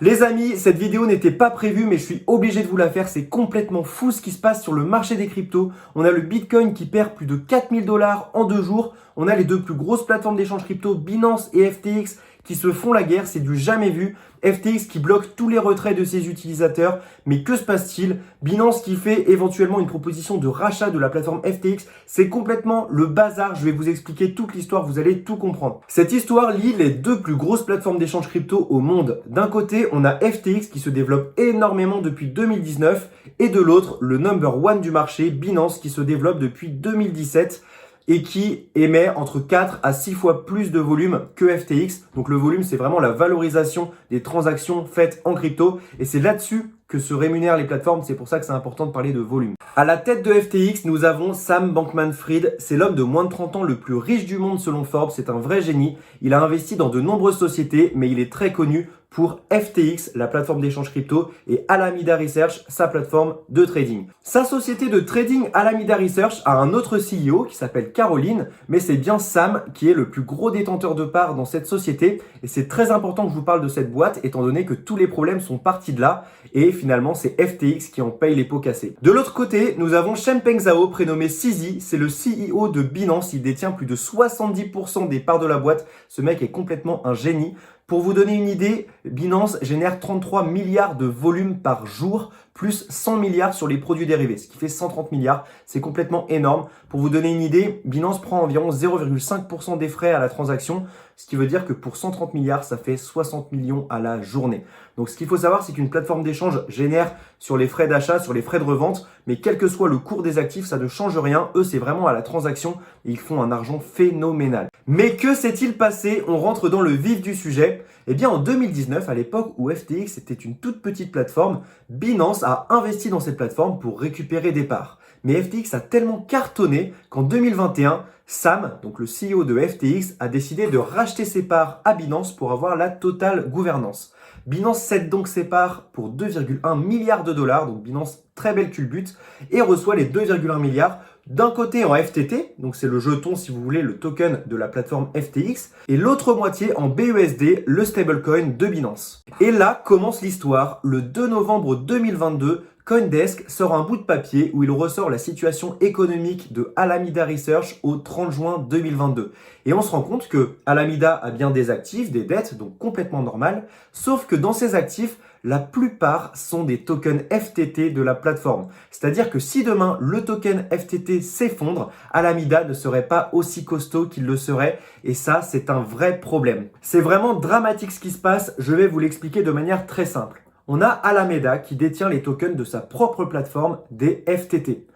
Les amis, cette vidéo n'était pas prévue mais je suis obligé de vous la faire, c'est complètement fou ce qui se passe sur le marché des cryptos. On a le Bitcoin qui perd plus de 4000 dollars en 2 jours, on a les deux plus grosses plateformes d'échange crypto, Binance et FTX, qui se font la guerre, c'est du jamais vu. FTX qui bloque tous les retraits de ses utilisateurs, mais que se passe-t-il? Binance qui fait éventuellement une proposition de rachat de la plateforme FTX, c'est complètement le bazar, je vais vous expliquer toute l'histoire, vous allez tout comprendre. Cette histoire lie les deux plus grosses plateformes d'échange crypto au monde. D'un côté, on a FTX qui se développe énormément depuis 2019, et de l'autre, le number one du marché, Binance, qui se développe depuis 2017, et qui émet entre 4 à 6 fois plus de volume que FTX. Donc le volume, c'est vraiment la valorisation des transactions faites en crypto. Et c'est là-dessus que se rémunèrent les plateformes. C'est pour ça que c'est important de parler de volume. À la tête de FTX, nous avons Sam Bankman-Fried. C'est l'homme de moins de 30 ans le plus riche du monde selon Forbes. C'est un vrai génie. Il a investi dans de nombreuses sociétés, mais il est très connu pour FTX, la plateforme d'échange crypto, et Alameda Research, sa plateforme de trading. Sa société de trading Alameda Research a un autre CEO qui s'appelle Caroline, mais c'est bien Sam qui est le plus gros détenteur de parts dans cette société. Et c'est très important que je vous parle de cette boîte, étant donné que tous les problèmes sont partis de là. Et finalement, c'est FTX qui en paye les pots cassés. De l'autre côté, nous avons Changpeng Zhao, prénommé CZ. C'est le CEO de Binance. Il détient plus de 70% des parts de la boîte. Ce mec est complètement un génie. Pour vous donner une idée, Binance génère 33 milliards de volume par jour, plus 100 milliards sur les produits dérivés, ce qui fait 130 milliards. C'est complètement énorme. Pour vous donner une idée, Binance prend environ 0,5% des frais à la transaction, ce qui veut dire que pour 130 milliards, ça fait 60 millions à la journée. Donc ce qu'il faut savoir, c'est qu'une plateforme d'échange génère sur les frais d'achat, sur les frais de revente, mais quel que soit le cours des actifs, ça ne change rien. Eux, c'est vraiment à la transaction et ils font un argent phénoménal. Mais que s'est-il passé? On rentre dans le vif du sujet. Eh bien, en 2019, à l'époque où FTX était une toute petite plateforme, Binance a investi dans cette plateforme pour récupérer des parts. Mais FTX a tellement cartonné qu'en 2021, Sam, donc le CEO de FTX, a décidé de racheter ses parts à Binance pour avoir la totale gouvernance. Binance cède donc ses parts pour 2,1 milliards de dollars, donc Binance, très belle culbute, et reçoit les 2,1 milliards d'un côté en FTT, donc c'est le jeton si vous voulez, le token de la plateforme FTX, et l'autre moitié en BUSD, le stablecoin de Binance. Et là commence l'histoire. Le 2 novembre 2022, CoinDesk sort un bout de papier où il ressort la situation économique de Alameda Research au 30 juin 2022. Et on se rend compte que Alameda a bien des actifs, des dettes, donc complètement normal, sauf que dans ces actifs, la plupart sont des tokens FTT de la plateforme. C'est-à-dire que si demain le token FTT s'effondre, Alameda ne serait pas aussi costaud qu'il le serait. Et ça, c'est un vrai problème. C'est vraiment dramatique ce qui se passe. Je vais vous l'expliquer de manière très simple. On a Alameda qui détient les tokens de sa propre plateforme, des FTT.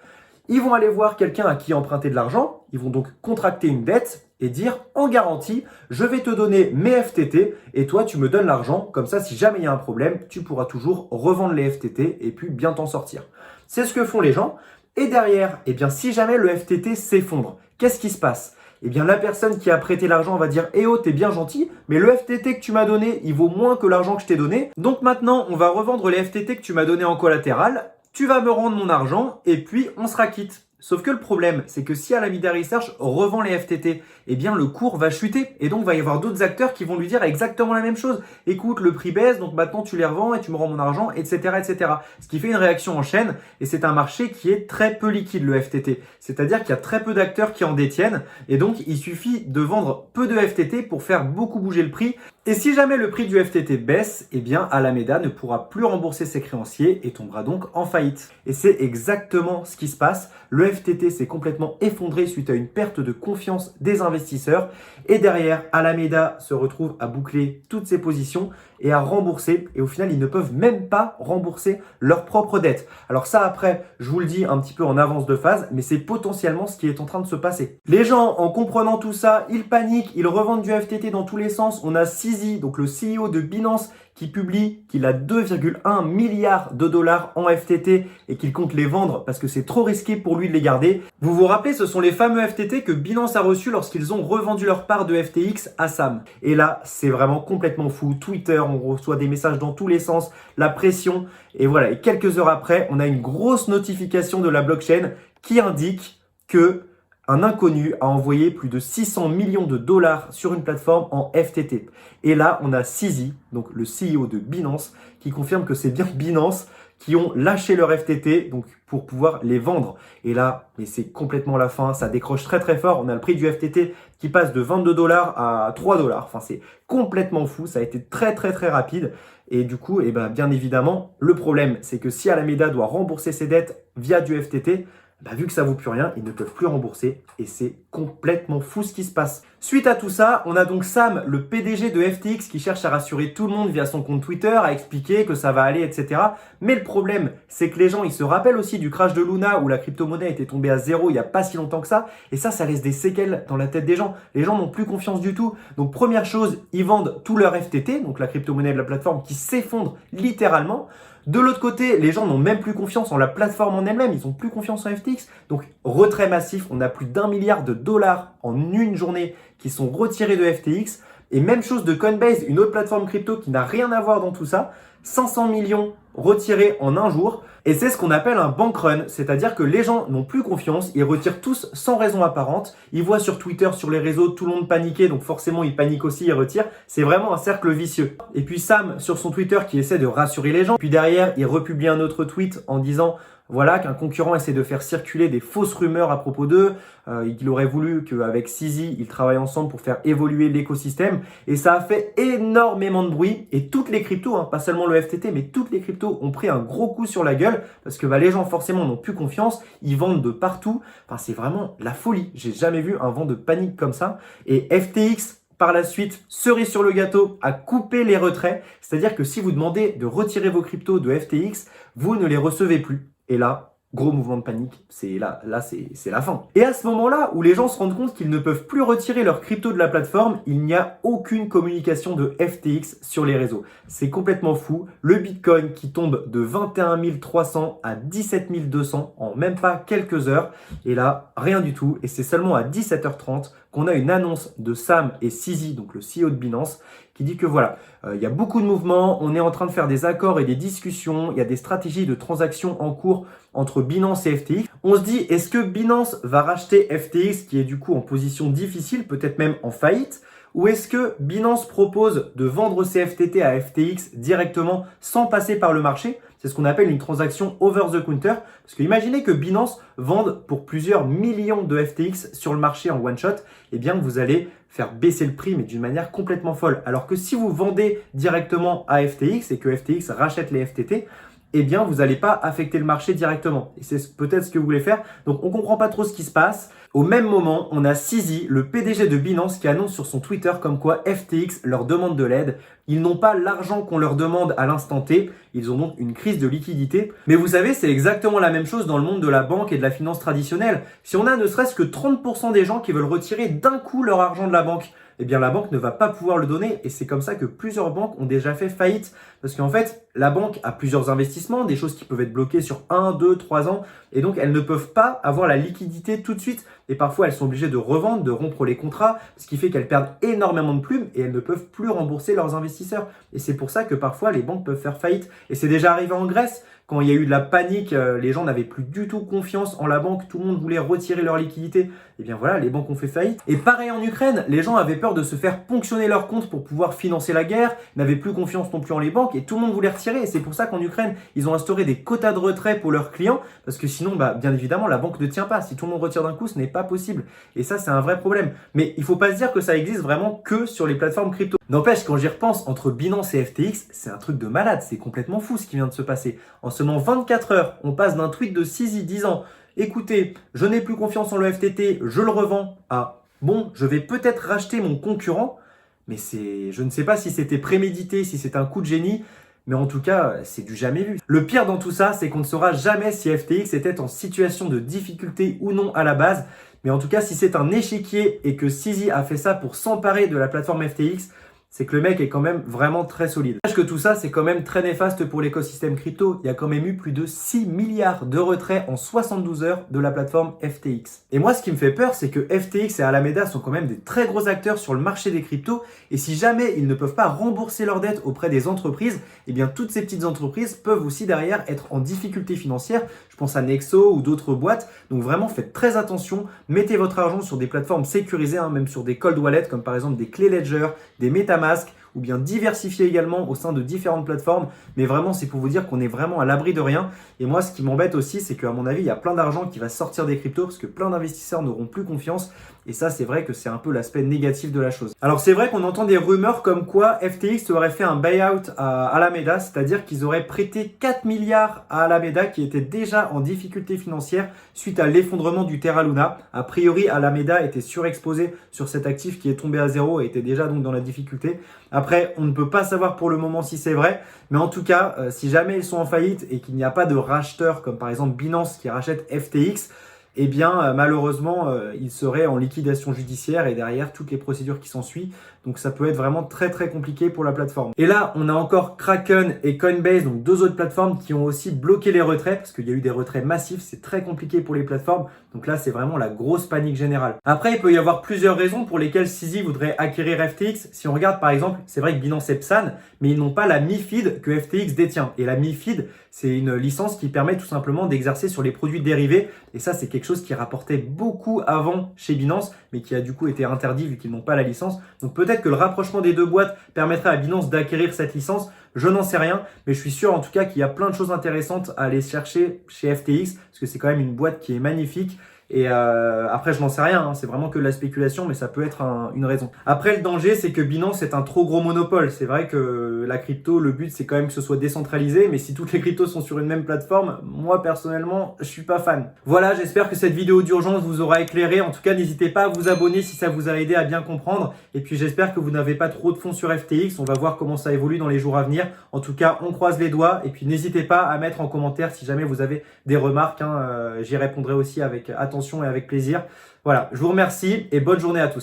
Ils vont aller voir quelqu'un à qui emprunter de l'argent. Ils vont donc contracter une dette et dire en garantie, je vais te donner mes FTT et toi tu me donnes l'argent. Comme ça, si jamais il y a un problème, tu pourras toujours revendre les FTT et puis bien t'en sortir. C'est ce que font les gens. Et derrière, eh bien, si jamais le FTT s'effondre, qu'est-ce qui se passe? Eh bien, la personne qui a prêté l'argent va dire « Eh oh, t'es bien gentil, mais le FTT que tu m'as donné, il vaut moins que l'argent que je t'ai donné. Donc maintenant, on va revendre les FTT que tu m'as donné en collatéral. Tu vas me rendre mon argent et puis on sera quitte. » Sauf que le problème, c'est que si Alameda Research revend les FTT, eh bien le cours va chuter et donc il va y avoir d'autres acteurs qui vont lui dire exactement la même chose. Écoute, le prix baisse, donc maintenant tu les revends et tu me rends mon argent, etc., etc. Ce qui fait une réaction en chaîne et c'est un marché qui est très peu liquide, le FTT. C'est-à-dire qu'il y a très peu d'acteurs qui en détiennent et donc il suffit de vendre peu de FTT pour faire beaucoup bouger le prix. Et si jamais le prix du FTT baisse, eh bien Alameda ne pourra plus rembourser ses créanciers et tombera donc en faillite. Et c'est exactement ce qui se passe. Le FTT s'est complètement effondré suite à une perte de confiance des investisseurs. Et derrière, Alameda se retrouve à boucler toutes ses positions et à rembourser. Et au final, ils ne peuvent même pas rembourser leurs propres dettes. Alors ça, après, je vous le dis un petit peu en avance de phase, mais c'est potentiellement ce qui est en train de se passer. Les gens, en comprenant tout ça, ils paniquent, ils revendent du FTT dans tous les sens. On a CZ, donc le CEO de Binance, qui publie qu'il a 2,1 milliards de dollars en FTT et qu'il compte les vendre parce que c'est trop risqué pour lui de les garder. Vous vous rappelez, ce sont les fameux FTT que Binance a reçus lorsqu'ils ont revendu leur part de FTX à Sam. Et là, c'est vraiment complètement fou. Twitter, on reçoit des messages dans tous les sens, la pression. Et voilà, et quelques heures après, on a une grosse notification de la blockchain qui indique que un inconnu a envoyé plus de 600 millions de dollars sur une plateforme en FTT. Et là, on a CZ, donc le CEO de Binance, qui confirme que c'est bien Binance qui ont lâché leur FTT donc pour pouvoir les vendre. Et là, mais c'est complètement la fin, ça décroche très très fort. On a le prix du FTT qui passe de 22 dollars à 3 dollars. Enfin, c'est complètement fou, ça a été très très très rapide. Et du coup, bien évidemment, le problème, c'est que si Alameda doit rembourser ses dettes via du FTT, vu que ça vaut plus rien, ils ne peuvent plus rembourser et c'est complètement fou ce qui se passe. Suite à tout ça, on a donc Sam, le PDG de FTX, qui cherche à rassurer tout le monde via son compte Twitter, à expliquer que ça va aller, etc. Mais le problème, c'est que les gens, ils se rappellent aussi du crash de Luna où la crypto-monnaie était tombée à zéro il n'y a pas si longtemps que ça. Et ça laisse des séquelles dans la tête des gens. Les gens n'ont plus confiance du tout. Donc première chose, ils vendent tout leur FTT, donc la crypto-monnaie de la plateforme qui s'effondre littéralement. De l'autre côté, les gens n'ont même plus confiance en la plateforme en elle-même, ils n'ont plus confiance en FTX. Donc retrait massif, on a plus d'1 milliard de dollars en une journée qui sont retirés de FTX. Et même chose de Coinbase, une autre plateforme crypto qui n'a rien à voir dans tout ça. 500 millions retirés en un jour. Et c'est ce qu'on appelle un bank run, c'est-à-dire que les gens n'ont plus confiance, ils retirent tous sans raison apparente. Ils voient sur Twitter, sur les réseaux, tout le monde paniquer, donc forcément ils paniquent aussi, ils retirent. C'est vraiment un cercle vicieux. Et puis Sam, sur son Twitter, qui essaie de rassurer les gens. Puis derrière, il republie un autre tweet en disant voilà, qu'un concurrent essaie de faire circuler des fausses rumeurs à propos d'eux. Il aurait voulu qu'avec CZ, ils travaillent ensemble pour faire évoluer l'écosystème. Et ça a fait énormément de bruit. Et toutes les cryptos, pas seulement le FTT, mais toutes les cryptos ont pris un gros coup sur la gueule. Parce que les gens forcément n'ont plus confiance. Ils vendent de partout. Enfin, c'est vraiment la folie. J'ai jamais vu un vent de panique comme ça. Et FTX, par la suite, cerise sur le gâteau, a coupé les retraits. C'est-à-dire que si vous demandez de retirer vos cryptos de FTX, vous ne les recevez plus. Et là, gros mouvement de panique, c'est la fin. Et à ce moment-là, où les gens se rendent compte qu'ils ne peuvent plus retirer leurs cryptos de la plateforme, il n'y a aucune communication de FTX sur les réseaux. C'est complètement fou. Le Bitcoin qui tombe de 21 300 à 17 200 en même pas quelques heures. Et là, rien du tout. Et c'est seulement à 17h30 qu'on a une annonce de Sam et CZ, donc le CEO de Binance, qui dit que voilà, il y a beaucoup de mouvements, on est en train de faire des accords et des discussions, il y a des stratégies de transactions en cours entre Binance et FTX. On se dit, est-ce que Binance va racheter FTX qui est du coup en position difficile, peut-être même en faillite, ou est-ce que Binance propose de vendre ses FTT à FTX directement sans passer par le marché? C'est ce qu'on appelle une transaction over the counter. Parce que imaginez que Binance vende pour plusieurs millions de FTX sur le marché en one shot. Eh bien, vous allez faire baisser le prix, mais d'une manière complètement folle. Alors que si vous vendez directement à FTX et que FTX rachète les FTT, eh bien, vous n'allez pas affecter le marché directement. Et c'est peut-être ce que vous voulez faire. Donc, on ne comprend pas trop ce qui se passe. Au même moment, on a CZ, le PDG de Binance, qui annonce sur son Twitter comme quoi FTX leur demande de l'aide. Ils n'ont pas l'argent qu'on leur demande à l'instant T. Ils ont donc une crise de liquidité. Mais vous savez, c'est exactement la même chose dans le monde de la banque et de la finance traditionnelle. Si on a ne serait-ce que 30% des gens qui veulent retirer d'un coup leur argent de la banque, eh bien la banque ne va pas pouvoir le donner. Et c'est comme ça que plusieurs banques ont déjà fait faillite. Parce qu'en fait, la banque a plusieurs investissements, des choses qui peuvent être bloquées sur 1, 2, 3 ans. Et donc, elles ne peuvent pas avoir la liquidité tout de suite. Et parfois, elles sont obligées de revendre, de rompre les contrats, ce qui fait qu'elles perdent énormément de plumes et elles ne peuvent plus rembourser leurs investisseurs. Et c'est pour ça que parfois, les banques peuvent faire faillite. Et c'est déjà arrivé en Grèce. Quand il y a eu de la panique, les gens n'avaient plus du tout confiance en la banque, tout le monde voulait retirer leur liquidité. Et bien voilà, les banques ont fait faillite. Et pareil en Ukraine, les gens avaient peur de se faire ponctionner leurs comptes pour pouvoir financer la guerre, n'avaient plus confiance non plus en les banques et tout le monde voulait retirer. Et c'est pour ça qu'en Ukraine, ils ont instauré des quotas de retrait pour leurs clients parce que sinon, bien évidemment, la banque ne tient pas. Si tout le monde retire d'un coup, ce n'est pas possible. Et ça, c'est un vrai problème. Mais il ne faut pas se dire que ça existe vraiment que sur les plateformes crypto. N'empêche, quand j'y repense, entre Binance et FTX, c'est un truc de malade. C'est complètement fou ce qui vient de se passer. En seulement 24 heures, on passe d'un tweet de CZ disant « Écoutez, je n'ai plus confiance en le FTT, je le revends » à « Bon, je vais peut-être racheter mon concurrent ». Mais je ne sais pas si c'était prémédité, si c'est un coup de génie. Mais en tout cas, c'est du jamais vu. Le pire dans tout ça, c'est qu'on ne saura jamais si FTX était en situation de difficulté ou non à la base. Mais en tout cas, si c'est un échiquier et que CZ a fait ça pour s'emparer de la plateforme FTX, c'est que le mec est quand même vraiment très solide. Sache que tout ça, c'est quand même très néfaste pour l'écosystème crypto. Il y a quand même eu plus de 6 milliards de retraits en 72 heures de la plateforme FTX. Et moi, ce qui me fait peur, c'est que FTX et Alameda sont quand même des très gros acteurs sur le marché des cryptos. Et si jamais ils ne peuvent pas rembourser leurs dettes auprès des entreprises, eh bien toutes ces petites entreprises peuvent aussi derrière être en difficulté financière. Je pense à Nexo ou d'autres boîtes. Donc vraiment, faites très attention. Mettez votre argent sur des plateformes sécurisées, même sur des cold wallets comme par exemple des clés Ledger, des MetaMask, ou bien diversifier également au sein de différentes plateformes. Mais vraiment, c'est pour vous dire qu'on est vraiment à l'abri de rien. Et moi, ce qui m'embête aussi, c'est qu'à mon avis, il y a plein d'argent qui va sortir des cryptos parce que plein d'investisseurs n'auront plus confiance. Et ça, c'est vrai que c'est un peu l'aspect négatif de la chose. Alors, c'est vrai qu'on entend des rumeurs comme quoi FTX aurait fait un buyout à Alameda, c'est-à-dire qu'ils auraient prêté 4 milliards à Alameda qui était déjà en difficulté financière suite à l'effondrement du Terra Luna. A priori, Alameda était surexposé sur cet actif qui est tombé à zéro et était déjà donc dans la difficulté. Après, on ne peut pas savoir pour le moment si c'est vrai, mais en tout cas, si jamais ils sont en faillite et qu'il n'y a pas de racheteur comme par exemple Binance qui rachète FTX, eh bien malheureusement, ils seraient en liquidation judiciaire et derrière toutes les procédures qui s'ensuivent. Donc ça peut être vraiment très très compliqué pour la plateforme. Et là, on a encore Kraken et Coinbase, donc deux autres plateformes qui ont aussi bloqué les retraits parce qu'il y a eu des retraits massifs. C'est très compliqué pour les plateformes. Donc là, c'est vraiment la grosse panique générale. Après, il peut y avoir plusieurs raisons pour lesquelles CZ voudrait acquérir FTX. Si on regarde par exemple, c'est vrai que Binance et PSAN, mais ils n'ont pas la MiFID que FTX détient. Et la MiFID, c'est une licence qui permet tout simplement d'exercer sur les produits dérivés. Et ça, c'est quelque chose qui rapportait beaucoup avant chez Binance, mais qui a du coup été interdit vu qu'ils n'ont pas la licence. Donc peut-être que le rapprochement des deux boîtes permettrait à Binance d'acquérir cette licence. Je n'en sais rien, mais je suis sûr en tout cas qu'il y a plein de choses intéressantes à aller chercher chez FTX, parce que c'est quand même une boîte qui est magnifique. Et après, je n'en sais rien, c'est vraiment que de la spéculation, mais ça peut être une raison. Après, le danger, c'est que Binance est un trop gros monopole. C'est vrai que la crypto, le but, c'est quand même que ce soit décentralisé, mais si toutes les cryptos sont sur une même plateforme, moi, personnellement, je suis pas fan. Voilà, j'espère que cette vidéo d'urgence vous aura éclairé. En tout cas, n'hésitez pas à vous abonner si ça vous a aidé à bien comprendre. Et puis, j'espère que vous n'avez pas trop de fonds sur FTX. On va voir comment ça évolue dans les jours à venir. En tout cas, on croise les doigts. Et puis, n'hésitez pas à mettre en commentaire si jamais vous avez des remarques. J'y répondrai aussi avec attention et avec plaisir. Voilà, je vous remercie et bonne journée à tous.